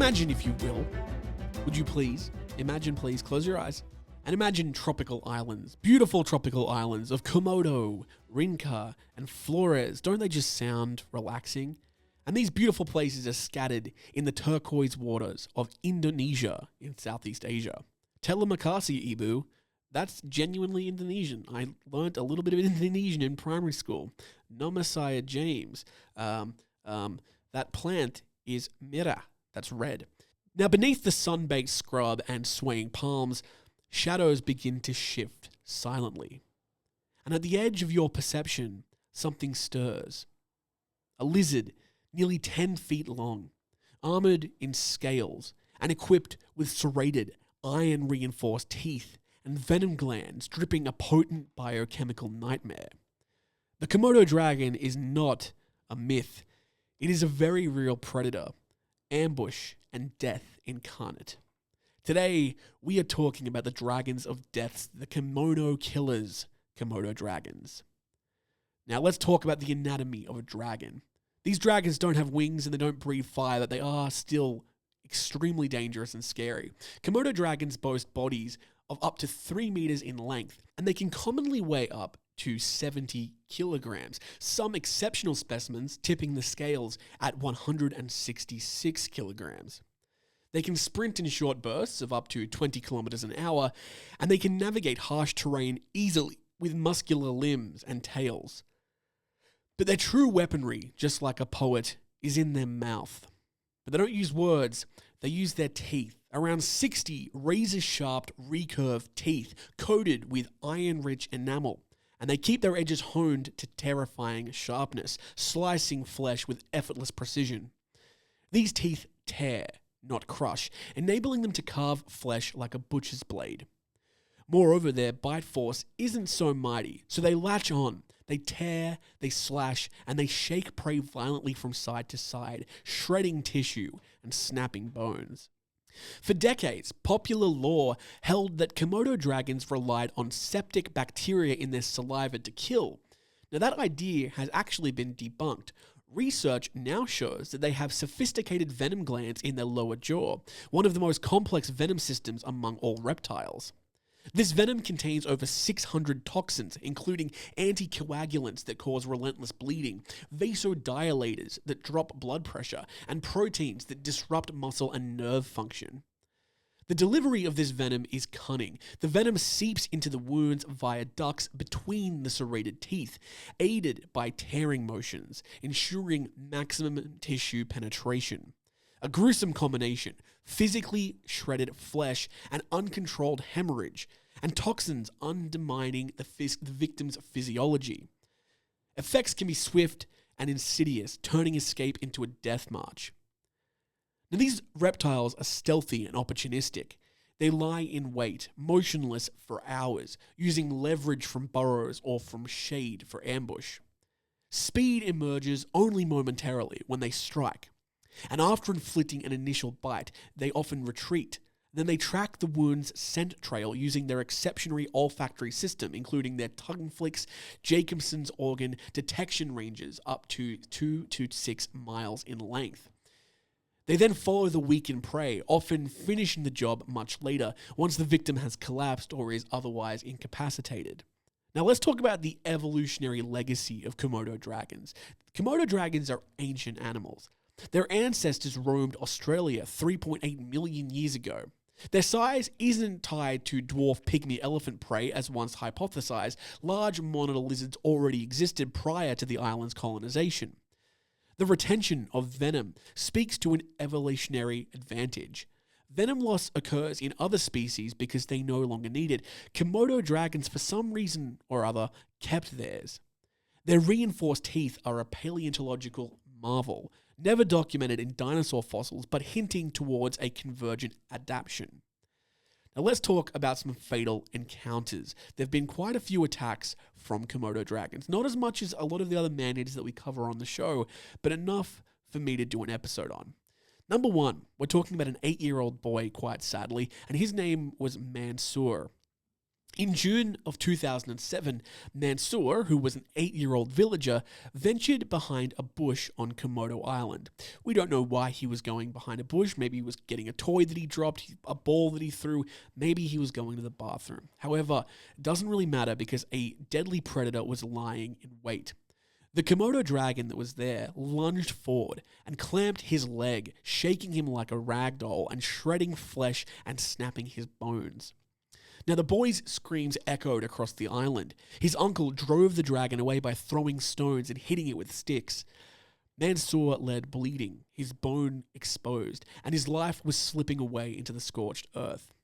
Imagine, if you will, would you please, imagine please, close your eyes, and imagine tropical islands, beautiful tropical islands of Komodo, Rinca, and Flores. Don't they just sound relaxing? And these beautiful places are scattered in the turquoise waters of Indonesia in Southeast Asia. Terima kasih, Ibu. That's genuinely Indonesian. I learnt a little bit of Indonesian in primary school. Nama saya James. That plant is merah. That's red. Now, beneath the sun-baked scrub and swaying palms, shadows begin to shift silently. And at the edge of your perception, something stirs. A lizard, nearly 10 feet long, armored in scales and equipped with serrated, iron-reinforced teeth and venom glands dripping a potent biochemical nightmare. The Komodo dragon is not a myth. It is a very real predator, ambush, and death incarnate. Today, we are talking about the dragons of deaths, the Komodo killers, Komodo dragons. Now, let's talk about the anatomy of a dragon. These dragons don't have wings and they don't breathe fire, but they are still extremely dangerous and scary. Komodo dragons boast bodies of up to 3 meters in length, and they can commonly weigh up to 70 kilograms. Some exceptional specimens tipping the scales at 166 kilograms. They can sprint in short bursts of up to 20 kilometers an hour, and they can navigate harsh terrain easily with muscular limbs and tails. But their true weaponry, just like a poet, is in their mouth. But they don't use words, they use their teeth. Around 60 razor-sharp, recurved teeth coated with iron-rich enamel. And they keep their edges honed to terrifying sharpness, slicing flesh with effortless precision. These teeth tear, not crush, enabling them to carve flesh like a butcher's blade. Moreover, their bite force isn't so mighty, so they latch on. They tear, they slash, and they shake prey violently from side to side, shredding tissue and snapping bones. For decades, popular lore held that Komodo dragons relied on septic bacteria in their saliva to kill. Now, that idea has actually been debunked. Research now shows that they have sophisticated venom glands in their lower jaw, one of the most complex venom systems among all reptiles. This venom contains over 600 toxins, including anticoagulants that cause relentless bleeding, vasodilators that drop blood pressure, and proteins that disrupt muscle and nerve function. The delivery of this venom is cunning. The venom seeps into the wounds via ducts between the serrated teeth, aided by tearing motions, ensuring maximum tissue penetration. A gruesome combination: physically shredded flesh and uncontrolled hemorrhage, and toxins undermining the victim's physiology. Effects can be swift and insidious, turning escape into a death march. Now, these reptiles are stealthy and opportunistic. They lie in wait, motionless for hours, using leverage from burrows or from shade for ambush. Speed emerges only momentarily when they strike. And after inflicting an initial bite, they often retreat. Then they track the wound's scent trail using their exceptionary olfactory system, including their tongue flicks, Jacobson's organ detection ranges up to 2 to 6 miles in length. They then follow the weakened prey, often finishing the job much later, once the victim has collapsed or is otherwise incapacitated. Now let's talk about the evolutionary legacy of Komodo dragons. Komodo dragons are ancient animals. Their ancestors roamed Australia 3.8 million years ago. Their size isn't tied to dwarf pygmy elephant prey as once hypothesized. Large monitor lizards already existed prior to the island's colonization. The retention of venom speaks to an evolutionary advantage. Venom loss occurs in other species because they no longer need it. Komodo dragons, for some reason or other, kept theirs. Their reinforced teeth are a paleontological marvel, never documented in dinosaur fossils, but hinting towards a convergent adaptation. Now let's talk about some fatal encounters. There have been quite a few attacks from Komodo dragons, not as much as a lot of the other man-eaters that we cover on the show, but enough for me to do an episode on. Number one, we're talking about an 8-year-old boy, quite sadly, and his name was Mansoor. In June of 2007, Mansour, who was an 8-year-old villager, ventured behind a bush on Komodo Island. We don't know why he was going behind a bush. Maybe he was getting a toy that he dropped, a ball that he threw. Maybe he was going to the bathroom. However, it doesn't really matter because a deadly predator was lying in wait. The Komodo dragon that was there lunged forward and clamped his leg, shaking him like a rag doll and shredding flesh and snapping his bones. Now, the boy's screams echoed across the island. His uncle drove the dragon away by throwing stones and hitting it with sticks. Mansour led bleeding, his bone exposed, and his life was slipping away into the scorched earth.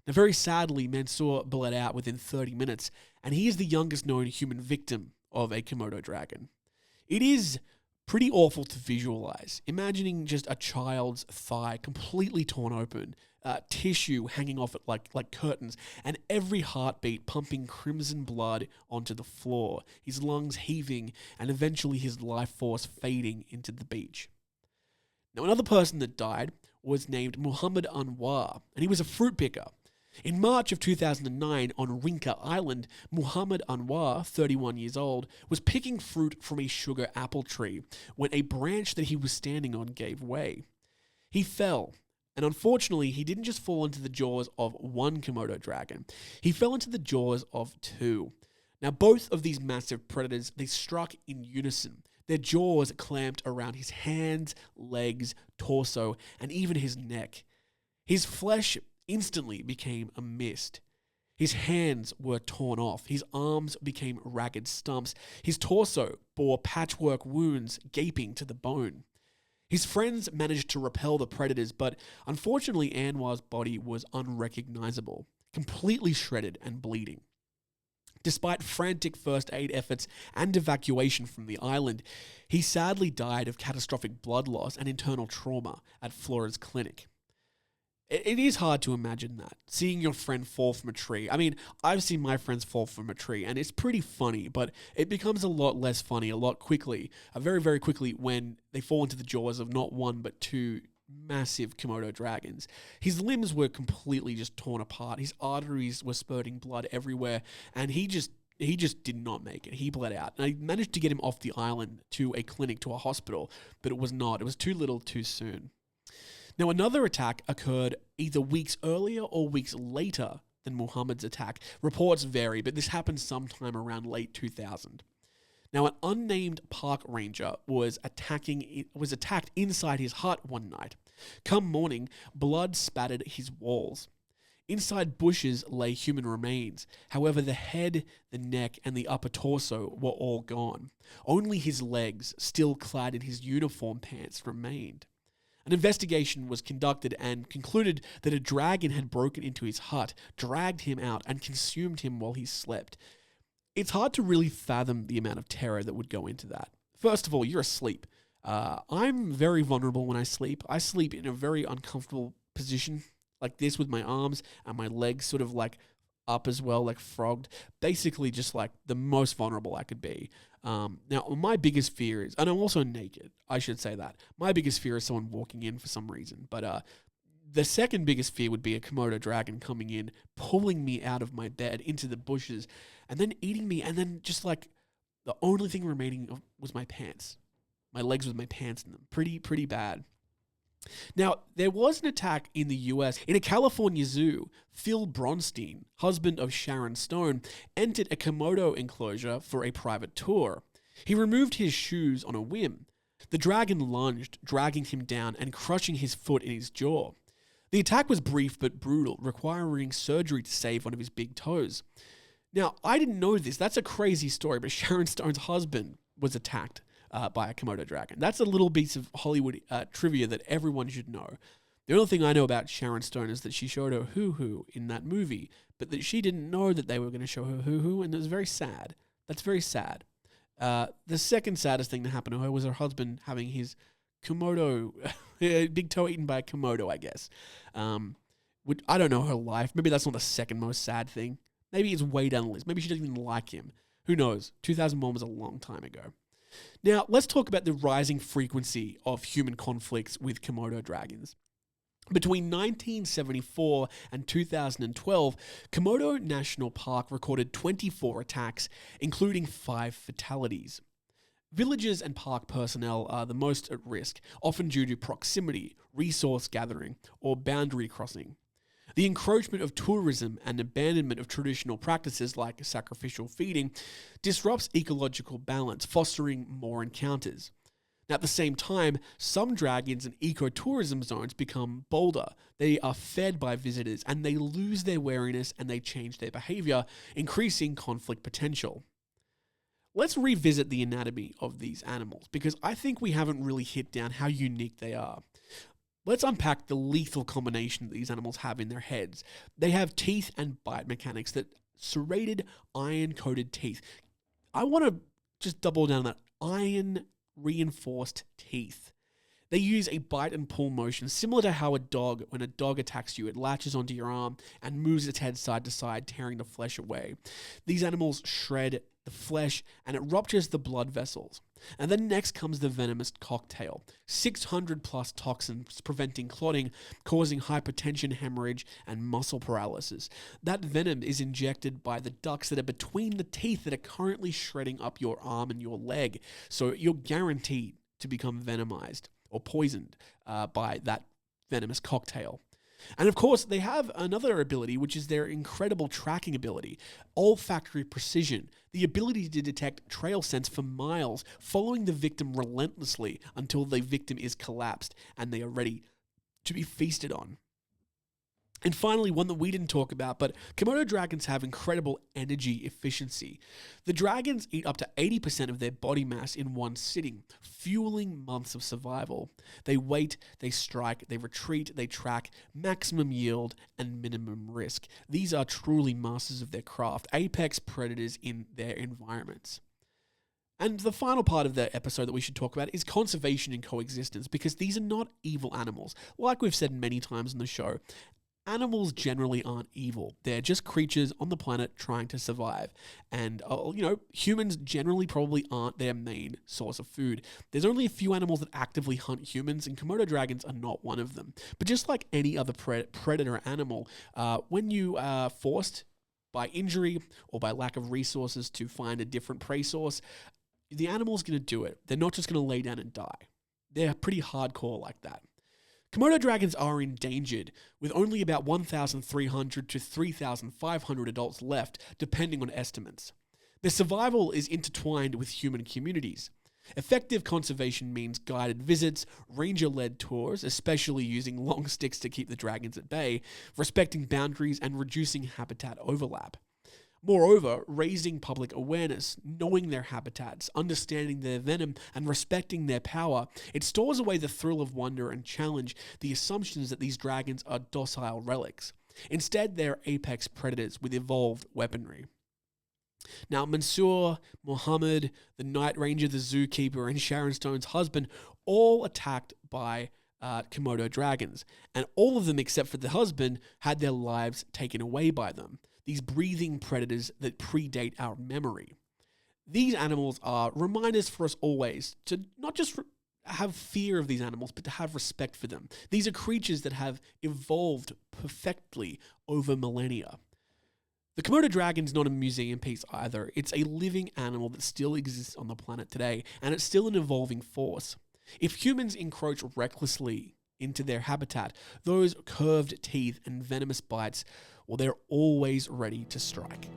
Now, very sadly, Mansour bled out within 30 minutes, and he is the youngest known human victim of a Komodo dragon. It is pretty awful to visualize, imagining just a child's thigh completely torn open, tissue hanging off it like curtains, and every heartbeat pumping crimson blood onto the floor, his lungs heaving, and eventually his life force fading into the beach. Now, another person that died was named Muhammad Anwar, and he was a fruit picker. In March of 2009, on Rinka Island, Muhammad Anwar, 31 years old, was picking fruit from a sugar apple tree when a branch that he was standing on gave way. He fell, and unfortunately, he didn't just fall into the jaws of one Komodo dragon. He fell into the jaws of two. Now, both of these massive predators, they struck in unison. Their jaws clamped around his hands, legs, torso, and even his neck. His flesh instantly became a mist. His hands were torn off. His arms became ragged stumps. His torso bore patchwork wounds gaping to the bone. His friends managed to repel the predators, but unfortunately Anwar's body was unrecognizable, completely shredded and bleeding. Despite frantic first aid efforts and evacuation from the island, he sadly died of catastrophic blood loss and internal trauma at Flora's clinic. It is hard to imagine that, seeing your friend fall from a tree. I mean, I've seen my friends fall from a tree, and it's pretty funny, but it becomes a lot less funny a lot quickly, very, very quickly, when they fall into the jaws of not one, but two massive Komodo dragons. His limbs were completely just torn apart. His arteries were spurting blood everywhere, and he just did not make it. He bled out. And I managed to get him off the island to a clinic, to a hospital, but it was not. It was too little too soon. Now, another attack occurred either weeks earlier or weeks later than Muhammad's attack. Reports vary, but this happened sometime around late 2000. Now, an unnamed park ranger was attacked inside his hut one night. Come morning, blood spattered his walls. Inside bushes lay human remains. However, the head, the neck, and the upper torso were all gone. Only his legs, still clad in his uniform pants, remained. An investigation was conducted and concluded that a dragon had broken into his hut, dragged him out, and consumed him while he slept. It's hard to really fathom the amount of terror that would go into that. First of all, you're asleep. I'm very vulnerable when I sleep. I sleep in a very uncomfortable position, like this, with my arms and my legs sort of like up as well, like frogged. Basically just like the most vulnerable I could be. Now, my biggest fear is, and I'm also naked, I should say that. My biggest fear is someone walking in for some reason. But the second biggest fear would be a Komodo dragon coming in, pulling me out of my bed into the bushes, and then eating me, and then just like the only thing remaining was my pants. My legs with my pants in them. Pretty bad. Now, there was an attack in the US. In a California zoo, Phil Bronstein, husband of Sharon Stone, entered a Komodo enclosure for a private tour. He removed his shoes on a whim. The dragon lunged, dragging him down and crushing his foot in his jaw. The attack was brief but brutal, requiring surgery to save one of his big toes. Now, I didn't know this. That's a crazy story, but Sharon Stone's husband was attacked by a Komodo dragon. That's a little piece of Hollywood trivia that everyone should know. The only thing I know about Sharon Stone is that she showed her hoo-hoo in that movie, but that she didn't know that they were going to show her hoo-hoo, and it was very sad. That's very sad. The second saddest thing that happened to her was her husband having his Komodo, big toe eaten by a Komodo, I guess. I don't know her life. Maybe that's not the second most sad thing. Maybe it's way down the list. Maybe she doesn't even like him. Who knows? 2001 was a long time ago. Now, let's talk about the rising frequency of human conflicts with Komodo dragons. Between 1974 and 2012, Komodo National Park recorded 24 attacks, including 5 fatalities. Villagers and park personnel are the most at risk, often due to proximity, resource gathering, or boundary crossing. The encroachment of tourism and abandonment of traditional practices like sacrificial feeding disrupts ecological balance, fostering more encounters. Now, at the same time, some dragons in ecotourism zones become bolder. They are fed by visitors and they lose their wariness and they change their behavior, increasing conflict potential. Let's revisit the anatomy of these animals because I think we haven't really hit down how unique they are. Let's unpack the lethal combination that these animals have in their heads. They have teeth and bite mechanics that serrated iron-coated teeth. I want to just double down on that iron reinforced teeth. They use a bite and pull motion similar to how when a dog attacks you, it latches onto your arm and moves its head side to side, tearing the flesh away. These animals shred the flesh and it ruptures the blood vessels. And then next comes the venomous cocktail. 600 plus toxins preventing clotting, causing hypertension, hemorrhage, and muscle paralysis. That venom is injected by the ducts that are between the teeth that are currently shredding up your arm and your leg. So you're guaranteed to become venomized or poisoned by that venomous cocktail. And of course, they have another ability, which is their incredible tracking ability, olfactory precision, the ability to detect trail scents for miles, following the victim relentlessly until the victim is collapsed and they are ready to be feasted on. And finally, one that we didn't talk about, but Komodo dragons have incredible energy efficiency. The dragons eat up to 80% of their body mass in one sitting, fueling months of survival. They wait, they strike, they retreat, they track, maximum yield, and minimum risk. These are truly masters of their craft, apex predators in their environments. And the final part of the episode that we should talk about is conservation and coexistence, because these are not evil animals. Like we've said many times in the show, animals generally aren't evil. They're just creatures on the planet trying to survive. And, humans generally probably aren't their main source of food. There's only a few animals that actively hunt humans, and Komodo dragons are not one of them. But just like any other predator animal, when you are forced by injury or by lack of resources to find a different prey source, the animal's going to do it. They're not just going to lay down and die. They're pretty hardcore like that. Komodo dragons are endangered, with only about 1,300 to 3,500 adults left, depending on estimates. Their survival is intertwined with human communities. Effective conservation means guided visits, ranger-led tours, especially using long sticks to keep the dragons at bay, respecting boundaries and reducing habitat overlap. Moreover, raising public awareness, knowing their habitats, understanding their venom, and respecting their power, it stores away the thrill of wonder and challenge the assumptions that these dragons are docile relics. Instead, they're apex predators with evolved weaponry. Now, Mansour, Muhammad, the Night Ranger, the Zookeeper, and Sharon Stone's husband all attacked by Komodo dragons, and all of them except for the husband had their lives taken away by them. These breathing predators that predate our memory. These animals are reminders for us always to not just have fear of these animals, but to have respect for them. These are creatures that have evolved perfectly over millennia. The Komodo dragon is not a museum piece either. It's a living animal that still exists on the planet today, and it's still an evolving force. If humans encroach recklessly into their habitat, those curved teeth and venomous bites, well, they're always ready to strike.